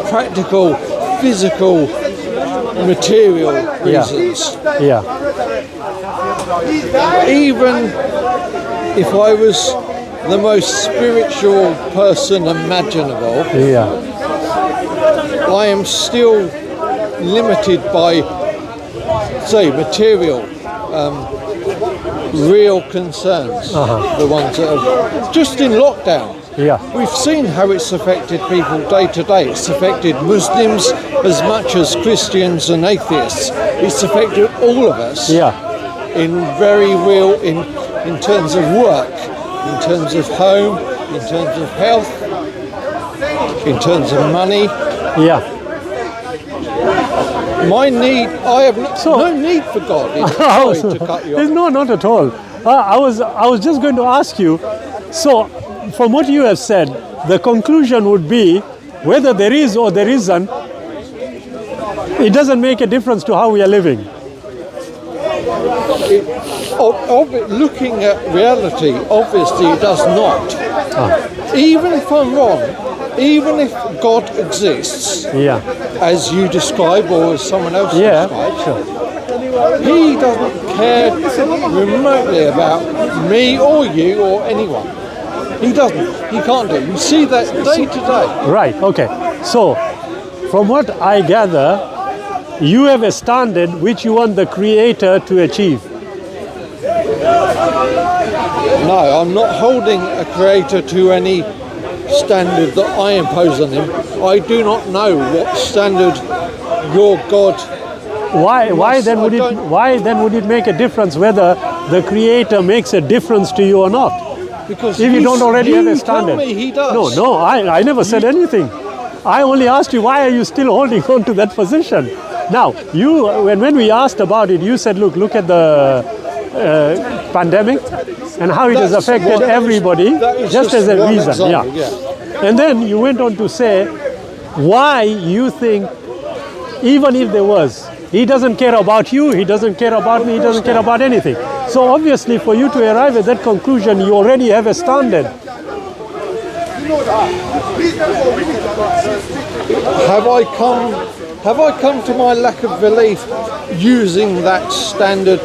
practical, physical, material reasons. Yeah. Even if I was the most spiritual person imaginable, I am still limited by, say, material, real concerns, the ones that are just in lockdown. We've seen how it's affected people day to day. It's affected Muslims as much as Christians and atheists. It's affected all of us in very real, in terms of work, in terms of home, in terms of health, in terms of money. I have no need for God. Sorry to cut you off. No, not at all. I was just going to ask you, so from what you have said, the conclusion would be whether there is or there isn't, it doesn't make a difference to how we are living. Looking at reality, obviously it does not. Even if I'm wrong, even if God exists, as you describe or as someone else describes, He doesn't care remotely about me or you or anyone. He doesn't. He can't do it. You see that day to day. Right, okay. So, from what I gather, you have a standard which you want the Creator to achieve. No, I'm not holding a Creator to any standard that I impose on him. I do not know what standard your God. Why then would it make a difference whether the Creator makes a difference to you or not? Because if you don't already have a standard. Tell me he does. No, I never said anything. I only asked you, why are you still holding on to that position? Now, when we asked about it, you said, look at the pandemic and how it has affected everybody, just as a reason. Example, And then you went on to say why you think, even if there was, he doesn't care about you, he doesn't care about me, he doesn't care about anything. So obviously for you to arrive at that conclusion, you already have a standard. Have I come to my lack of belief using that standard?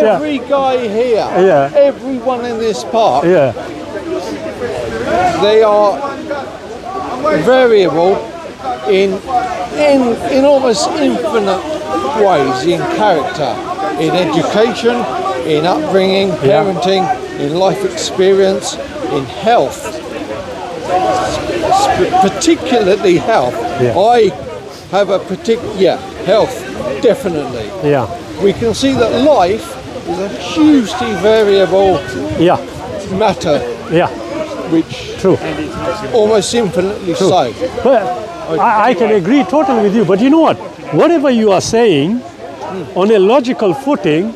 Every guy here, everyone in this park, they are variable in almost infinite ways, in character, in education, in upbringing, parenting, in life experience, in health, particularly health. I have a particular health, definitely. We can see that life is a hugely variable matter. Which almost infinitely so. But I can agree totally with you, but you know what? Whatever you are saying on a logical footing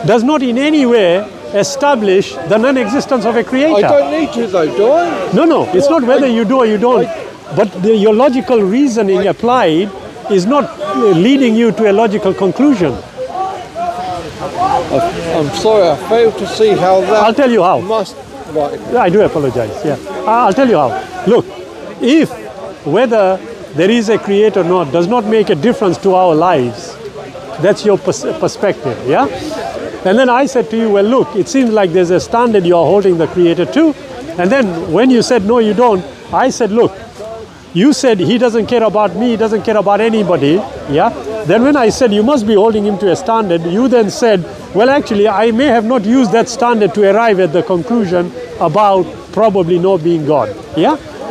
does not in any way establish the non-existence of a Creator. I don't need to though, do I? No, it's not whether you do or you don't. But your logical reasoning applied is not leading you to a logical conclusion. I'm sorry, I failed to see how that. I'll tell you how. I do apologize. I'll tell you how. Look, if whether there is a Creator or not does not make a difference to our lives, that's your perspective, And then I said to you, well, look, it seems like there's a standard you're holding the Creator to. And then when you said, no, you don't, I said, look, you said he doesn't care about me, he doesn't care about anybody, Then when I said you must be holding him to a standard, you then said, well, actually, I may have not used that standard to arrive at the conclusion about probably not being God,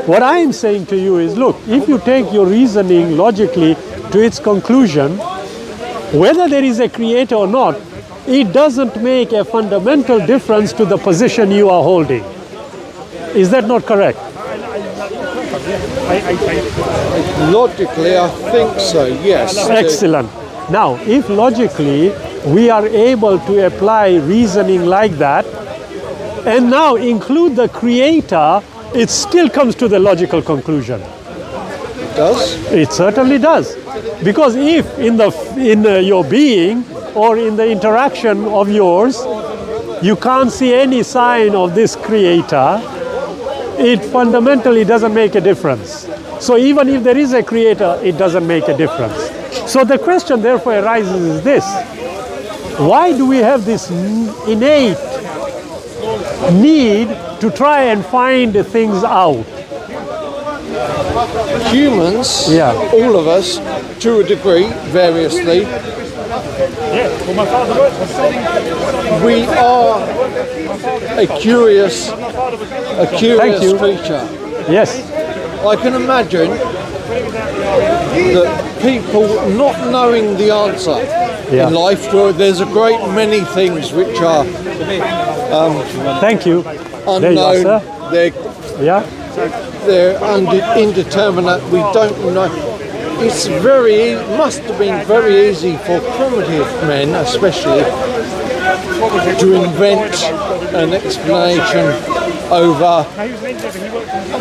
What I am saying to you is, look, if you take your reasoning logically to its conclusion, whether there is a Creator or not, it doesn't make a fundamental difference to the position you are holding. Is that not correct? Logically, I think so, yes. Excellent. Now, if logically we are able to apply reasoning like that, and now include the Creator, it still comes to the logical conclusion. It does? It certainly does. Because if in your being or in the interaction of yours, you can't see any sign of this Creator, it fundamentally doesn't make a difference. So even if there is a creator, it doesn't make a difference. So the question therefore arises is this: why do we have this innate need to try and find things out? Humans, Yeah. all of us, to a degree, variously, we are a curious Thank you. creature. Yes. I can imagine that people not knowing the answer Yeah. in life, there's a great many things which are Thank you. unknown. There you are, sir. Yeah. They're indeterminate. We don't know. It's must have been very easy for primitive men, especially, to invent an explanation over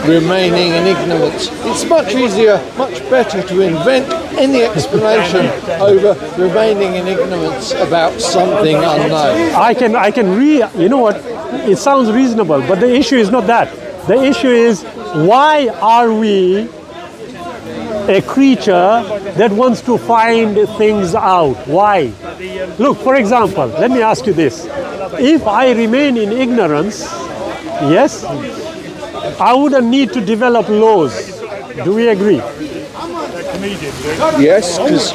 remaining in ignorance. It's much easier, much better to invent any explanation over remaining in ignorance about something unknown. You know what? It sounds reasonable, but the issue is not that. The issue is, why are we a creature that wants to find things out? Why? Look, for example, let me ask you this. If I remain in ignorance, yes, I wouldn't need to develop laws. Do we agree? Yes, because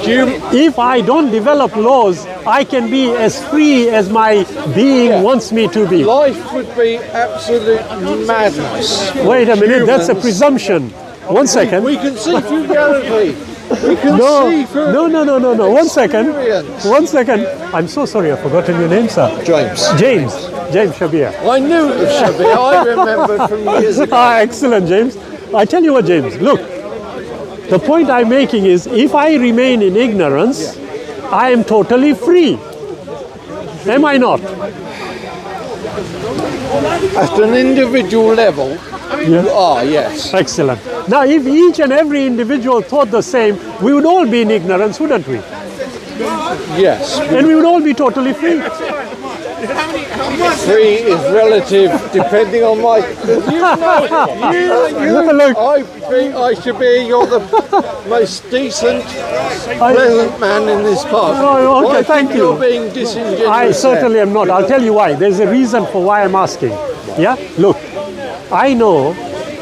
If I don't develop laws, I can be as free as my being wants me to be. life would be absolute madness. Wait a minute, that's a Humans- presumption. One second. We can see through reality. We can No, see through no. One second. experience. One second. I'm so sorry, I've forgotten your name, sir. James. James Shabir. I knew it was Shabir. I remembered from years ago. Excellent, James. I tell you what, James, look, the point I'm making is, if I remain in ignorance, I am totally free. Am I not? At an individual level, you are, yes. Excellent. Now, if each and every individual thought the same, we would all be in ignorance, wouldn't we? Yes. And we would all be totally free. Free is relative depending on my... Look. I think I should be, you're the most decent, pleasant man in this park. Oh, okay, I thank think you. You're being disingenuous. I certainly am not. I'll tell you why. There's a reason for why I'm asking. Yeah? Look, I know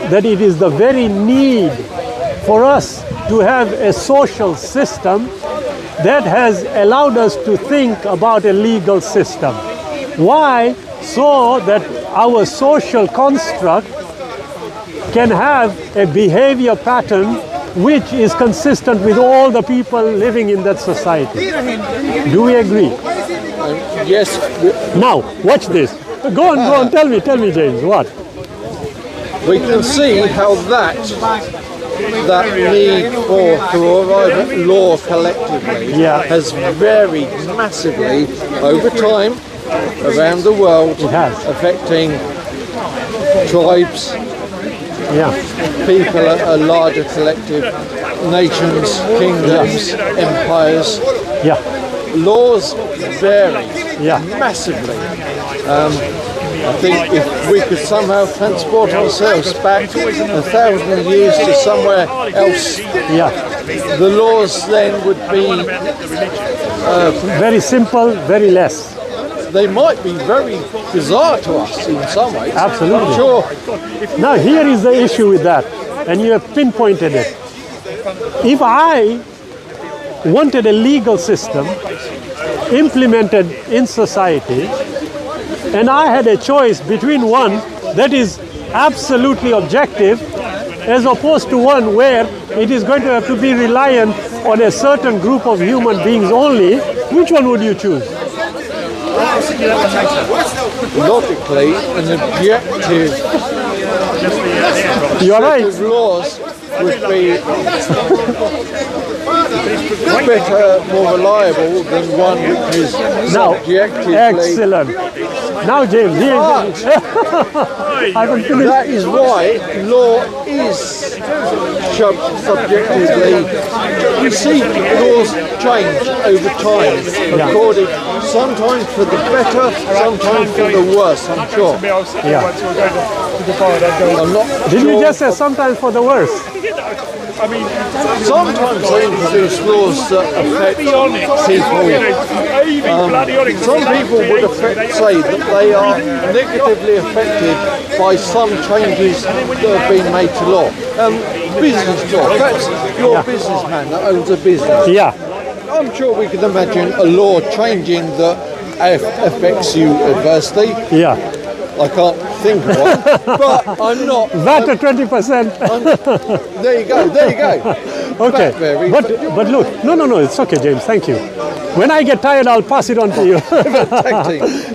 that it is the very need for us to have a social system that has allowed us to think about a legal system. Why? So that our social construct can have a behavior pattern which is consistent with all the people living in that society. Do we agree? Yes. Now, watch this. Go on, tell me, James, what? We can see how that need to arrive at law collectively has varied massively over time around the world, It has. affecting tribes, people, a larger collective, nations, kingdoms, empires. Yeah, Laws vary yeah. massively. I think if we could somehow transport ourselves back 1,000 years to somewhere else, the laws then would be Very simple, very less. they might be very bizarre to us in some ways. Absolutely. I'm sure. Now, here is the issue with that, and you have pinpointed it. If I wanted a legal system implemented in society, and I had a choice between one that is absolutely objective as opposed to one where it is going to have to be reliant on a certain group of human beings only, which one would you choose? Logically, an objective You're right. set of laws would be better, more reliable than one which is Now, subjectively excellent. Now, James, I haven't finished. That is why law is subjectively. You see, laws change over time, according sometimes for the better, sometimes for the worse. I'm sure. Yeah. I'm not. Did you just say sometimes for the worse? Sometimes they introduce laws that affect people. Some people would say that they are negatively affected by some changes that have been made to law. Business law, that's your businessman that owns a business. Yeah. I'm sure we can imagine a law changing that affects you adversely. Yeah. I can't think of one, but I'm not. That at 20%. There you go. Okay, but look, no, it's okay, James. Thank you. When I get tired, I'll pass it on to you.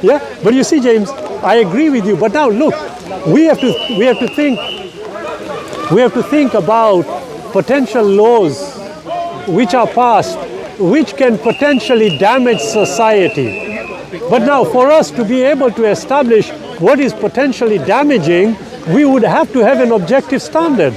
Yeah, but you see, James, I agree with you. But now, look, we have to think about potential laws which are passed, which can potentially damage society. But now, for us to be able to establish what is potentially damaging, we would have to have an objective standard.